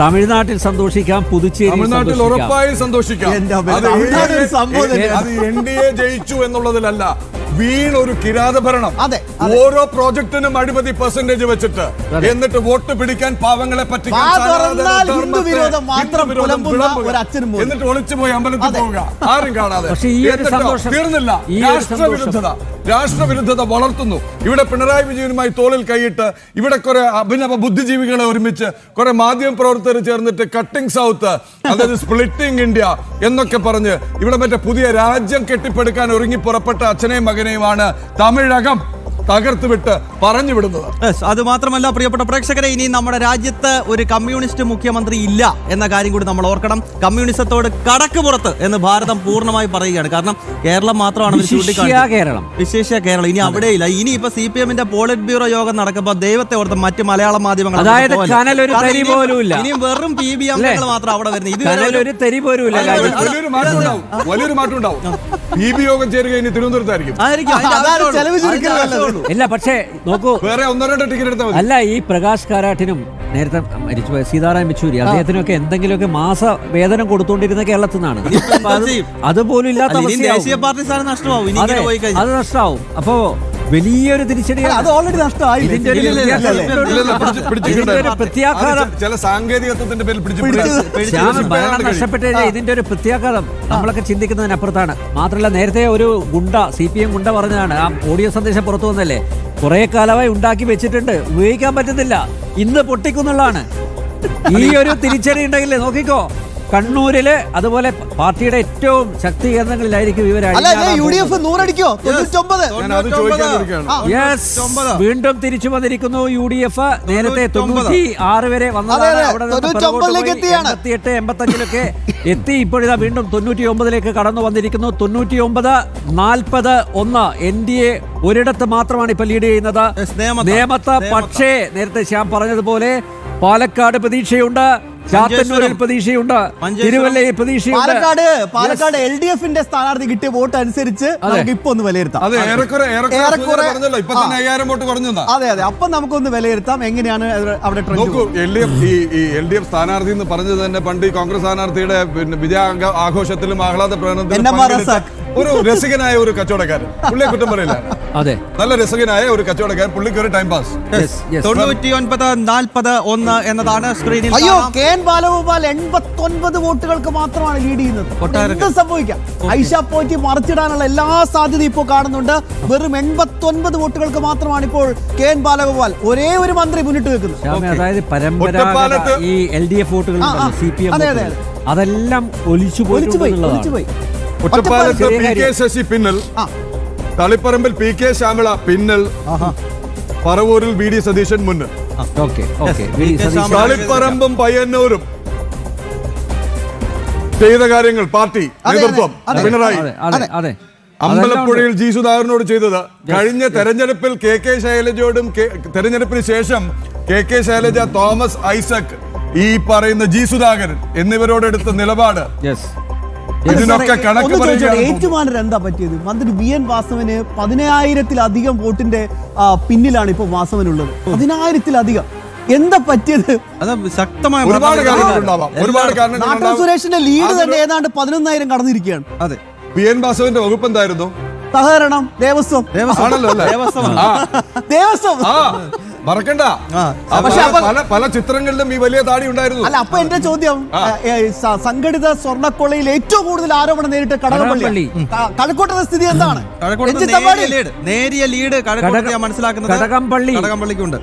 തമിഴ്നാട്ടിൽ സന്തോഷിക്കാം, തമിഴ്നാട്ടിൽ ഉറപ്പായി സന്തോഷിക്കാം. അത് NDA ജയിച്ചു എന്നുള്ളതിലല്ല, വീണൊരു കിരാതഭരണം. ഓരോ പ്രോജക്റ്റിനും അഴിമതി പെർസെന്റേജ് വെച്ചിട്ട് എന്നിട്ട് വോട്ട് പിടിക്കാൻ പാവങ്ങളെ പറ്റിക്കാൻ എന്നിട്ട് ഒളിച്ചു പോയി അമ്പലത്തിൽ പോവുക, ആരും കാണാതെ. തീർന്നില്ല, രാഷ്ട്രവിരുദ്ധത വളർത്തുന്നു. ഇവിടെ പിണറായി വിജയനുമായി തോളിൽ കൈയിട്ട് ഇവിടെ കുറെ അഭിനവ ബുദ്ധിജീവികളെ ഒരുമിച്ച് കുറെ മാധ്യമ പ്രവർത്തകർ ചേർന്നിട്ട് കട്ടിംഗ് സൗത്ത്, അതായത് സ്പ്ലിറ്റിംഗ് ഇന്ത്യ എന്നൊക്കെ പറഞ്ഞ് ഇവിടെ മറ്റേ പുതിയ രാജ്യം കെട്ടിപ്പടുക്കാൻ ഒരുങ്ങി പുറപ്പെട്ട അച്ഛനെയും മകനെയുമാണ് തമിഴകം തകർത്തുവിട്ട് പറഞ്ഞു വിടുന്നത്. അത് മാത്രമല്ല പ്രിയപ്പെട്ട പ്രേക്ഷകരെ, ഇനി നമ്മുടെ രാജ്യത്ത് ഒരു കമ്മ്യൂണിസ്റ്റ് മുഖ്യമന്ത്രി ഇല്ല എന്ന കാര്യം കൂടി നമ്മൾ ഓർക്കണം. കമ്മ്യൂണിസത്തോട് കടക്ക് പുറത്ത് എന്ന് ഭാരതം പൂർണ്ണമായി പറയുകയാണ്. കാരണം കേരളം മാത്രമാണ് വിശേഷ കേരളം. ഇനി അവിടെയില്ല. ഇനി ഇപ്പൊ CPM-ന്റെ പോളിറ്റ് ബ്യൂറോ യോഗം നടക്കുമ്പോൾ ദൈവത്തെ ഓർത്ത് മറ്റ് മലയാള മാധ്യമങ്ങൾ ഇനി വെറും PB അംഗങ്ങൾ മാത്രം അവിടെ വരുന്നത്. വലിയൊരു മാറ്റം ഉണ്ടാവും. PB യോഗം ചേരുക ഇനി തിരുവനന്തപുരത്തായിരിക്കും. ഇല്ല, പക്ഷേ നോക്കൂ, വേറെ 1-2 ടിക്കറ്റ് എടുത്താൽ മതി. അല്ല, ഈ പ്രകാശ് കാരാട്ടിനും നേരത്തെ മരിച്ചുപോയ സീതാറാം യെച്ചൂരി അദ്ദേഹത്തിനൊക്കെ എന്തെങ്കിലുമൊക്കെ മാസ വേതനം കൊടുത്തോണ്ടിരുന്ന കേരളത്തിൽ നിന്നാണ്. അതുപോലും ഇല്ലാത്ത ദേശീയ പാർട്ടി സ്ഥാനം നഷ്ടമാവും. അത് നഷ്ടമാവും. അപ്പോ വലിയൊരു തിരിച്ചടി, അത് ഓൾറെഡി നഷ്ടമായി. ചില സാങ്കേതികത്വത്തിന്റെ പേരിൽ ഭരണം നഷ്ടപ്പെട്ടു കഴിഞ്ഞാൽ ഇതിന്റെ ഒരു പ്രത്യാഘാതം നമ്മളൊക്കെ ചിന്തിക്കുന്നതിനപ്പുറത്താണ്. മാത്രമല്ല, നേരത്തെ ഒരു ഗുണ്ട, CPM ഗുണ്ട പറഞ്ഞതാണ്, ആ ഓഡിയോ സന്ദേശം പുറത്തു വന്നല്ലേ, കുറെ കാലമായി ഉണ്ടാക്കി വെച്ചിട്ടുണ്ട്, ഉപയോഗിക്കാൻ പറ്റുന്നില്ല, ഇന്ന് പൊട്ടിക്കുന്നുള്ളതാണ്. ഈ ഒരു തിരിച്ചടി ഉണ്ടെങ്കിലേ നോക്കിക്കോ, കണ്ണൂരില് അതുപോലെ പാർട്ടിയുടെ ഏറ്റവും ശക്തി കേന്ദ്രങ്ങളിലായിരിക്കും വീണ്ടും തിരിച്ചു വന്നിരിക്കുന്നു UDF. നേരത്തെ 96 വരെ വന്നതാണ്, അവിടെ 88, 85 എത്തി. ഇപ്പോഴിതാ വീണ്ടും 99 കടന്നു വന്നിരിക്കുന്നു. 99-41 NDA ഒരിടത്ത് മാത്രമാണ് ഇപ്പൊ ലീഡ് ചെയ്യുന്നത്, നേമത്ത്. പക്ഷേ നേരത്തെ ശ്യാം പറഞ്ഞതുപോലെ പാലക്കാട് പ്രതീക്ഷയുണ്ട്, ചാത്തന്നൂരിൽ പ്രതീക്ഷയുണ്ട്, തിരുവല്ലയിൽ പ്രതീക്ഷയുണ്ട്. പാലക്കാട് LDF-ന്റെ സ്ഥാനാർത്ഥി കിട്ടിയ വോട്ട് അനുസരിച്ച് നമുക്ക് ഇപ്പൊ ഒന്ന് വിലയിരുത്താം. അതെ, അപ്പൊ നമുക്കൊന്ന് വിലയിരുത്താം എങ്ങനെയാണ് അവിടെ. LDF സ്ഥാനാർത്ഥി എന്ന് പറഞ്ഞത് തന്നെ പണ്ട് ഈ കോൺഗ്രസ് സ്ഥാനാർത്ഥിയുടെ വിജയ ആഘോഷത്തിലും ആഹ്ലാദ പ്രകടനത്തിലും ഒരു രസികനായ ഒരു കച്ചവടക്കാരൻ, പുള്ളിയെ കുറ്റം പറയില്ല. അതെ, നല്ല രസികനായ ഒരു കച്ചവടക്കാരൻ, പുള്ളിക്ക് ഒരു ടൈം പാസ്. 99-41 എന്നതാണ് സ്ക്രീനിൽ. അയ്യോ, KN ബാലഗോപാൽ 89 വോട്ടുകൾക്ക് മാത്രമാണ് ലീഡ് ചെയ്യുന്നത്. എന്ത് സംഭവിക്കാം? ഐഷ പോറ്റി മറിച്ചിടാനുള്ള എല്ലാ സാധ്യതയും ഇപ്പോൾ കാണുന്നുണ്ട്. വെറും 89 വോട്ടുകൾക്ക് മാത്രമാണ് ഇപ്പോൾ KN ബാലഗോപാൽ ഒരേ ഒരു മന്ത്രി മുന്നിട്ട് വെക്കുന്നത്. അതായത് പരമ്പരാഗത ഈ LDF വോട്ടുകൾ CPM അതെല്ലാം ഒലിച്ചുപോയി. ഒറ്റപ്പാലത്ത് PK Sasi പിന്നൽ, തളിപ്പറമ്പിൽ PK Shyamala പിന്നൽ, പറവൂരിൽ VD Satheesan മുന്നിൽ. തളിപ്പറമ്പും പയ്യന്നൂരും ചെയ്ത കാര്യങ്ങൾ പാർട്ടി നേതൃത്വം പിണറായി. അമ്പലപ്പുഴയിൽ G സുധാകരനോട് ചെയ്തത്, കഴിഞ്ഞ തെരഞ്ഞെടുപ്പിൽ KK ശൈലജയോടും തെരഞ്ഞെടുപ്പിന് ശേഷം KK ശൈലജ, തോമസ് ഐസക്, ഈ പറയുന്ന G സുധാകരൻ എന്നിവരോടെടുത്ത നിലപാട്, ഇതിനൊക്കെ കണക്ക് ഏറ്റുമാനൂർ എന്താ പറ്റിയത്? മന്ത്രി VN വാസവന് 10,000-ലധികം വോട്ടിന്റെ പിന്നിലാണ് ഇപ്പൊ വാസവനുള്ളത്. 10,000-ലധികം. എന്താ പറ്റിയത്? ശക്തമായ ഒരുപാട് കാരണങ്ങൾ. നാട്ടം സുരേഷിന്റെ ലീഡ് തന്നെ ഏതാണ്ട് 11,000 കടന്നിരിക്കുകയാണ്. അതെ, VN വാസവന്റെ വകുപ്പ് എന്തായിരുന്നു? സഹകരണം, ദേവസ്വം. ആണല്ലോ അല്ലേ? ദേവസ്വം മറക്കണ്ട. പക്ഷെ പല ചിത്രങ്ങളിലും ഈ വലിയ താടി ഉണ്ടായിരുന്നു. അല്ല, അപ്പൊ എന്റെ ചോദ്യം, സംഘടിത സ്വർണ്ണക്കൊള്ളയിൽ ഏറ്റവും കൂടുതൽ ആരോപണം നേരിട്ട് കടകംപള്ളി, കഴക്കൂട്ടത്തെ സ്ഥിതി എന്താണ്? നേരിയ ലീഡ് മനസ്സിലാക്കുന്നത് കടകംപള്ളിക്കുണ്ട്.